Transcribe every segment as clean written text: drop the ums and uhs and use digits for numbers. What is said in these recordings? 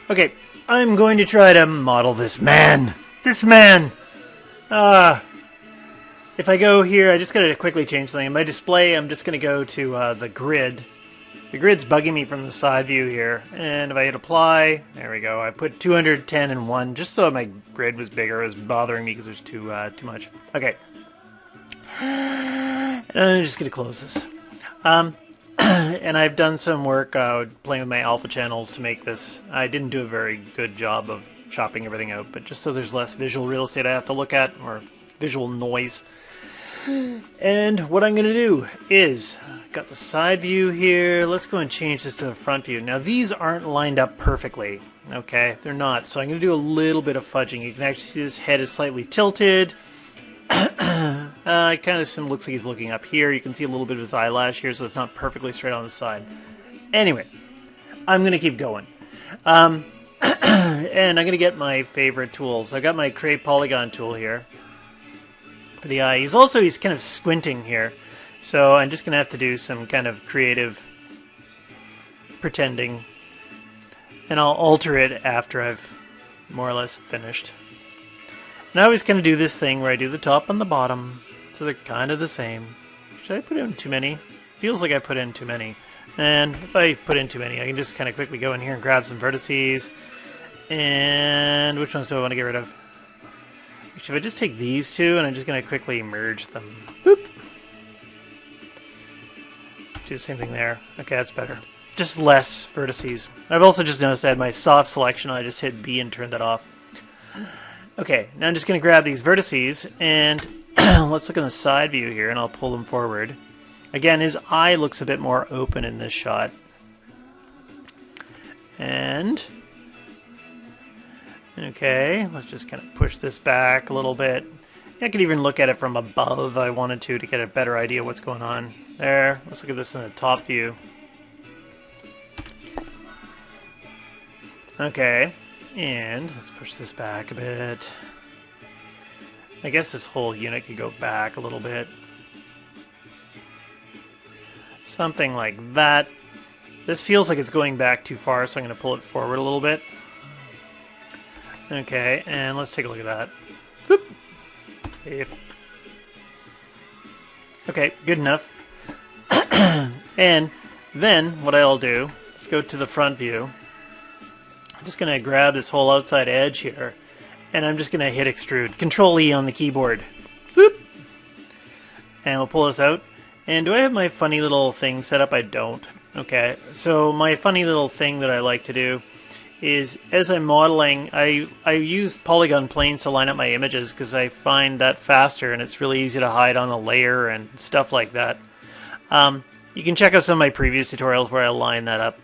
Okay, I'm going to try to model this man. This man! If I go here, I just gotta quickly change something. In my display, I'm just gonna go to the grid. The grid's bugging me from the side view here. And if I hit apply, there we go. I put 210 and 1 just so my grid was bigger. It was bothering me because there's too much. Okay. And I'm just gonna close this. And I've done some work playing with my alpha channels to make this. I didn't do a very good job of chopping everything out, but just so there's less visual real estate I have to look at, or visual noise. And what I'm going to do is, got the side view here, let's go and change this to the front view. Now these aren't lined up perfectly, okay? They're not, so I'm going to do a little bit of fudging. You can actually see this head is slightly tilted. It kind of looks like he's looking up here. You can see a little bit of his eyelash here, so it's not perfectly straight on the side. Anyway, I'm going to keep going. And I'm going to get my favorite tools. I've got my Create Polygon tool here for the eye. He's kind of squinting here, so I'm just going to have to do some kind of creative pretending, and I'll alter it after I've more or less finished. And I always kind of do this thing where I do the top and the bottom, so they're kind of the same. Should I put in too many? Feels like I put in too many. And if I put in too many, I can just kind of quickly go in here and grab some vertices. And which ones do I want to get rid of? Should I just take these two, and I'm just going to quickly merge them. Boop. Do the same thing there. Okay, that's better. Just less vertices. I've also just noticed I had my soft selection. I just hit B and turned that off. Okay, now I'm just going to grab these vertices, and let's look in the side view here, and I'll pull them forward. Again, his eye looks a bit more open in this shot. And, okay, let's just kind of push this back a little bit. I could even look at it from above if I wanted to get a better idea of what's going on. There, let's look at this in the top view. Okay. And let's push this back a bit. I guess this whole unit could go back a little bit. Something like that. This feels like it's going back too far, so I'm going to pull it forward a little bit. Okay, and let's take a look at that. Boop. Okay, good enough. And then what I'll do, let's go to the front view. I'm just going to grab this whole outside edge here, and I'm just going to hit extrude. Control E on the keyboard. Boop. And we'll pull this out. And do I have my funny little thing set up? I don't. Okay, so my funny little thing that I like to do is, as I'm modeling, I use polygon planes to line up my images because I find that faster, and it's really easy to hide on a layer and stuff like that. You can check out some of my previous tutorials where I line that up.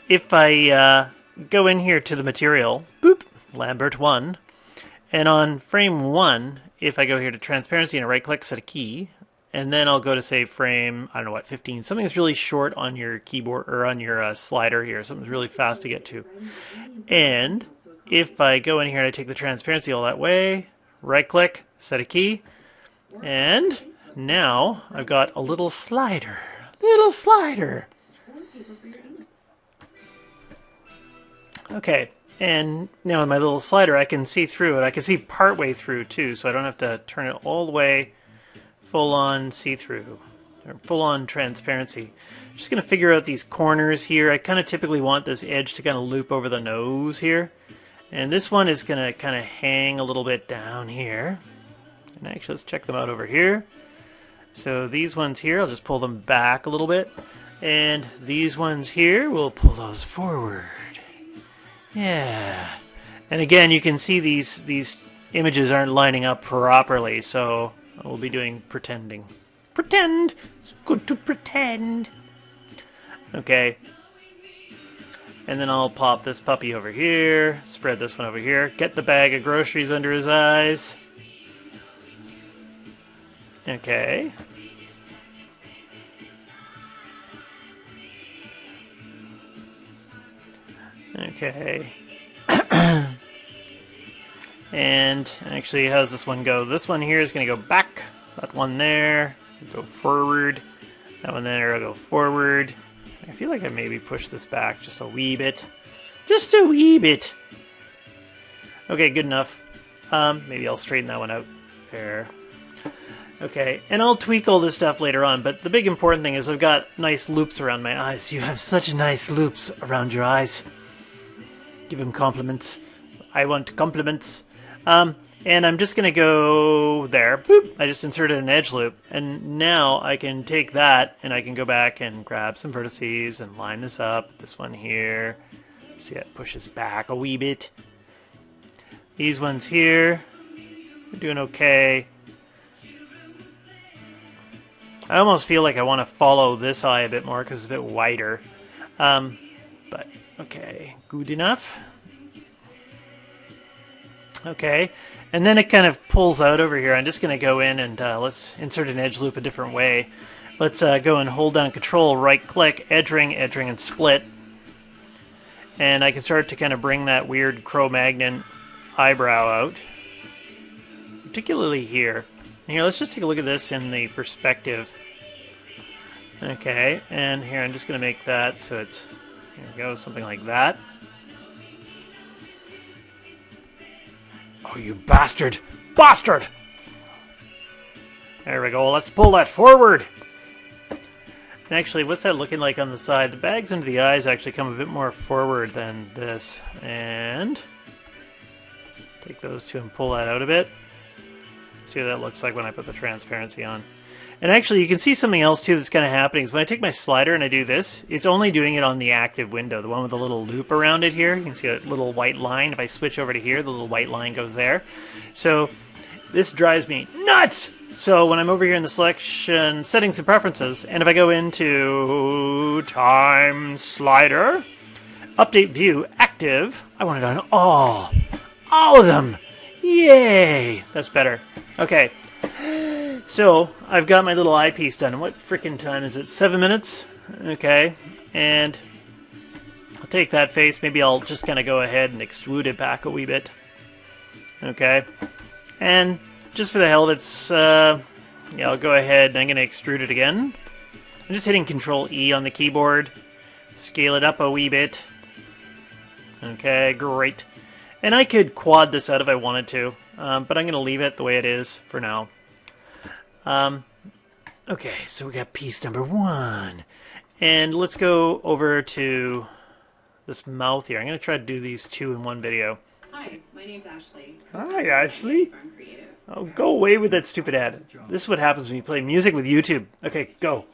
If I go in here to the material, boop, Lambert 1, and on frame 1, if I go here to transparency and right click, set a key, and then I'll go to say frame, I don't know what, 15, something that's really short on your keyboard or on your slider here, something's really fast to get to. And if I go in here and I take the transparency all that way, right click, set a key, and now I've got a little slider. Okay, and now in my little slider I can see through it. I can see part way through too, so I don't have to turn it all the way full on see-through, or full on transparency. I'm just going to figure out these corners here. I kind of typically want this edge to kind of loop over the nose here. And this one is going to kind of hang a little bit down here. And actually, let's check them out over here. So these ones here, I'll just pull them back a little bit. And these ones here, we'll pull those forward. Yeah. And again, you can see these images aren't lining up properly, so we'll be doing pretending. Pretend! It's good to pretend. Okay. And then I'll pop this puppy over here, spread this one over here, get the bag of groceries under his eyes. Okay. Okay. And actually, how's this one go? This one here is going to go back. That one there, go forward. That one there, I'll go forward. I feel like I maybe pushed this back just a wee bit. Just a wee bit. Okay, good enough. Maybe I'll straighten that one out. There. Okay, and I'll tweak all this stuff later on, but the big important thing is I've got nice loops around my eyes. You have such nice loops around your eyes. Give him compliments. I want compliments. And I'm just going to go there. Boop! I just inserted an edge loop. And now I can take that and I can go back and grab some vertices and line this up. This one here. See, it pushes back a wee bit. These ones here. We're doing okay. I almost feel like I want to follow this eye a bit more because it's a bit wider. But, okay. Good enough. Okay. And then it kind of pulls out over here. I'm just going to go in and let's insert an edge loop a different way. Let's go and hold down Control, right-click, edge ring, and split. And I can start to kind of bring that weird Cro-Magnon eyebrow out. Particularly here. And here, let's just take a look at this in the perspective. Okay, and here I'm just going to make that so it's, here we go, something like that. Oh, you bastard! Bastard! There we go, let's pull that forward! And actually, what's that looking like on the side? The bags under the eyes actually come a bit more forward than this. And take those two and pull that out a bit. See what that looks like when I put the transparency on. And actually, you can see something else too that's kind of happening. Is when I take my slider and I do this, it's only doing it on the active window, the one with the little loop around it here. You can see that little white line. If I switch over to here, the little white line goes there. So this drives me nuts! So when I'm over here in the selection, settings and preferences, and if I go into time slider, update view, active, I want it on all of them. Yay! That's better. Okay. So, I've got my little eyepiece done. And what frickin' time is it? 7 minutes? Okay. And I'll take that face. Maybe I'll just kind of go ahead and extrude it back a wee bit. Okay. And just for the hell of it, yeah, I'll go ahead and I'm going to extrude it again. I'm just hitting Control E on the keyboard. Scale it up a wee bit. Okay, great. And I could quad this out if I wanted to, but I'm going to leave it the way it is for now. Okay, so we got piece number 1. And let's go over to this mouth here. I'm going to try to do these 2 in one video. Hi, my name's Ashley. Hi, Ashley. From Creative. Oh, go away with that stupid ad. This is what happens when you play music with YouTube. Okay, go.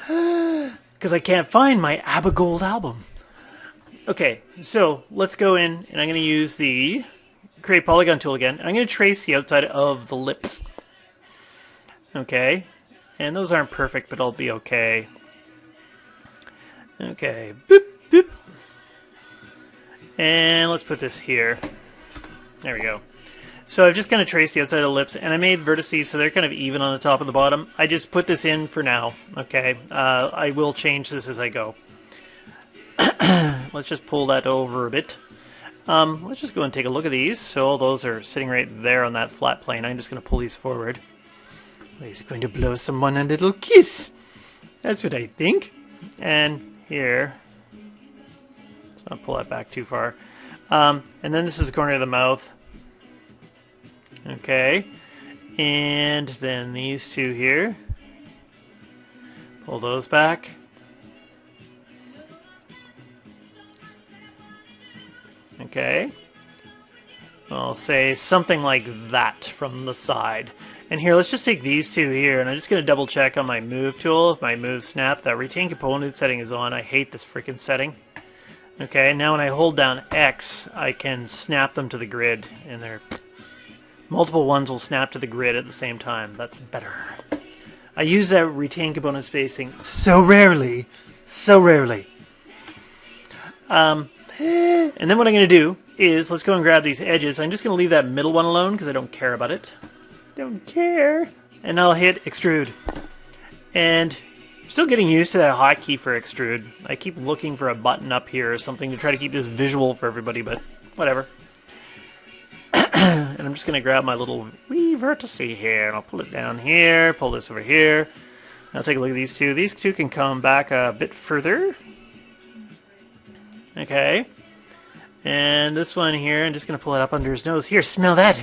Because I can't find my ABBA Gold album. Okay, so let's go in, and I'm going to use the Create Polygon tool again. I'm going to trace the outside of the lips. Okay, and those aren't perfect, but I'll be okay. Okay, boop, boop. And let's put this here. There we go. So I've just kind of traced the outside of the lips, and I made vertices so they're kind of even on the top and the bottom. I just put this in for now, okay? I will change this as I go. Let's just pull that over a bit. Let's just go and take a look at these. So all those are sitting right there on that flat plane. I'm just going to pull these forward. He's going to blow someone a little kiss. That's what I think. And here. Let's not pull that back too far. And then this is the corner of the mouth. Okay. And then these two here. Pull those back. Okay. I'll say something like that from the side. And here, let's just take these two here, and I'm just going to double check on my move tool. If my move snap, that retain component setting is on. I hate this freaking setting. Okay, now when I hold down X, I can snap them to the grid, and they're multiple ones will snap to the grid at the same time. That's better. I use that retain component spacing so rarely. So rarely. And then what I'm going to do is, let's go and grab these edges. I'm just going to leave that middle one alone because I don't care about it. Don't care. And I'll hit extrude. And I'm still getting used to that hotkey for extrude. I keep looking for a button up here or something to try to keep this visual for everybody, but whatever. And I'm just going to grab my little wee vertex here, and I'll pull it down here, pull this over here. I'll take a look at these two. These two can come back a bit further. Okay. And this one here, I'm just going to pull it up under his nose. Here, smell that,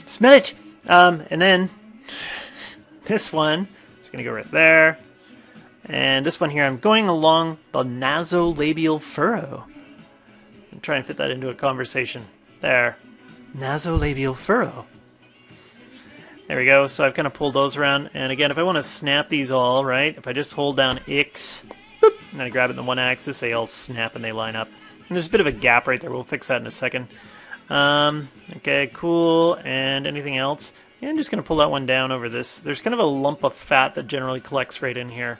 Smell it! And then this one, just going to go right there. And this one here, I'm going along the nasolabial furrow. I'm trying to fit that into a conversation. There. Nasolabial furrow. There we go. So I've kind of pulled those around. And again, if I want to snap these all, right, if I just hold down X, boop, and I grab it in the one axis, they all snap and they line up. And there's a bit of a gap right there. We'll fix that in a second. Okay, cool. And anything else? Yeah, I'm just going to pull that one down over this. There's kind of a lump of fat that generally collects right in here.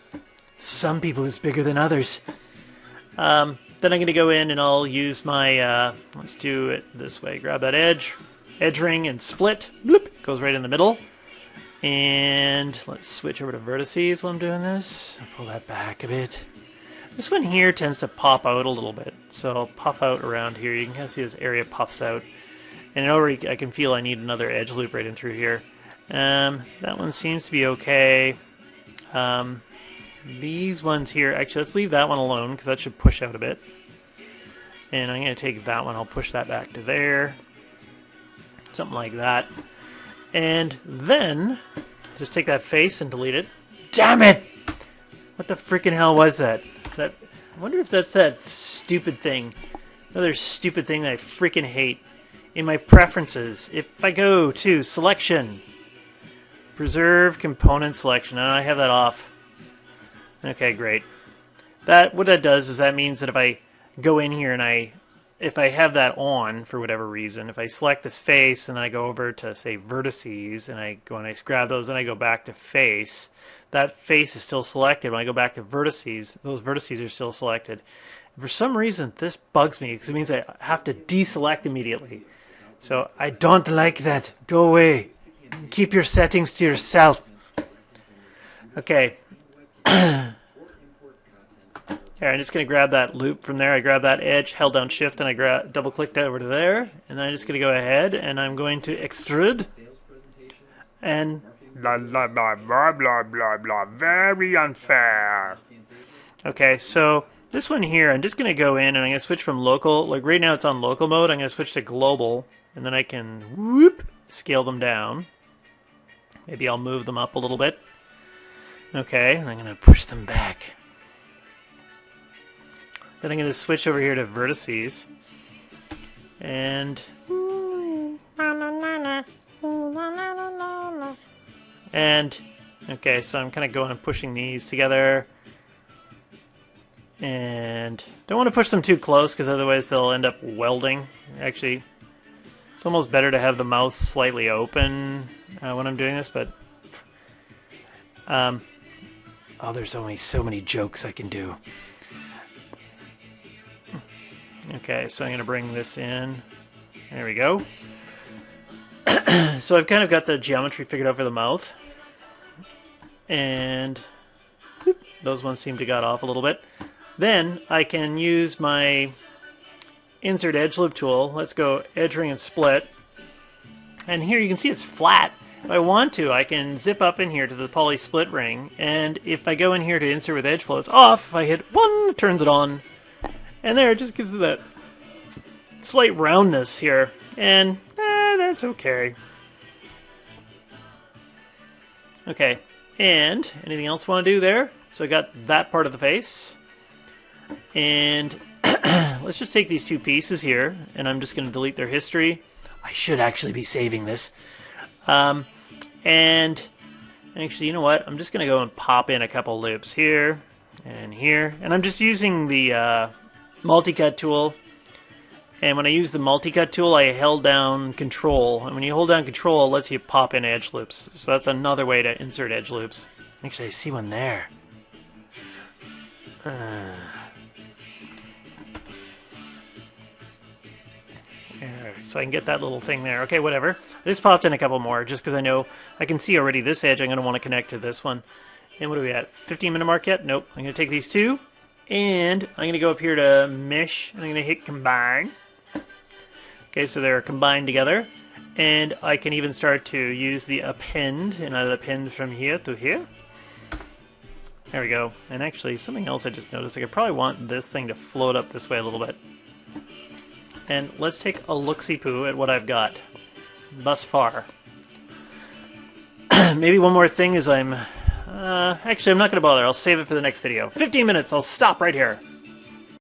Some people it's bigger than others. Then I'm going to go in and I'll use my, let's do it this way. Grab that edge ring and split. Bloop, goes right in the middle. And let's switch over to vertices while I'm doing this. I'll pull that back a bit. This one here tends to pop out a little bit. So I'll puff out around here. You can kind of see this area puffs out. And already I can feel I need another edge loop right in through here. That one seems to be okay. These ones here, actually let's leave that one alone because that should push out a bit. And I'm going to take that one, I'll push that back to there. Something like that. And then, just take that face and delete it. Damn it! What the freaking hell was that? I wonder if that's that stupid thing. Another stupid thing that I freaking hate. In my preferences, if I go to selection, preserve component selection, and I have that off. Okay, great. What that does is that means that if I go in here and if I have that on for whatever reason, if I select this face and I go over to say vertices and I go and I grab those and I go back to face, that face is still selected. When I go back to vertices, those vertices are still selected. For some reason, this bugs me because it means I have to deselect immediately. So I don't like that. Go away. Keep your settings to yourself. Okay. Here, I'm just going to grab that loop from there. I grab that edge, held down shift, and I double click that over to there. And then I'm just going to go ahead and I'm going to extrude. And blah, blah, blah, blah, blah, blah, blah. Very unfair. Okay, so this one here, I'm just going to go in and I'm going to switch from local. Like right now it's on local mode. I'm going to switch to global. And then I can scale them down. Maybe I'll move them up a little bit. Okay, and I'm going to push them back. Then I'm going to switch over here to vertices. And okay, so I'm kind of going and pushing these together. And don't want to push them too close because otherwise they'll end up welding. Actually, it's almost better to have the mouth slightly open when I'm doing this, but oh, there's only so many jokes I can do. Okay, so I'm going to bring this in. There we go. So I've kind of got the geometry figured out for the mouth. And whoop, those ones seem to got off a little bit. Then I can use my insert edge loop tool. Let's go edge ring and split. And here you can see it's flat. If I want to, I can zip up in here to the poly split ring. And if I go in here to insert with edge flow, it's off. If I hit 1, it turns it on. And there, it just gives it that slight roundness here. And that's okay. Okay, and anything else I want to do there? So I got that part of the face. And let's just take these two pieces here, and I'm just going to delete their history. I should actually be saving this. And actually, you know what? I'm just going to go and pop in a couple loops here and here. And I'm just using the multi-cut tool. And when I use the multi-cut tool, I held down control. And when you hold down control, it lets you pop in edge loops. So that's another way to insert edge loops. Actually, I see one there. So I can get that little thing there. Okay, whatever. I just popped in a couple more just because I know I can see already this edge. I'm going to want to connect to this one. And what are we at? 15-minute mark yet? Nope. I'm going to take these two. And I'm going to go up here to mesh. And I'm going to hit combine. Okay, so they're combined together. And I can even start to use the append. And I'll append from here to here. There we go. And actually, something else I just noticed. I could probably want this thing to float up this way a little bit. and let's take a look-see-poo at what I've got thus far. Maybe one more thing is actually, I'm not going to bother. I'll save it for the next video. 15 minutes. I'll stop right here.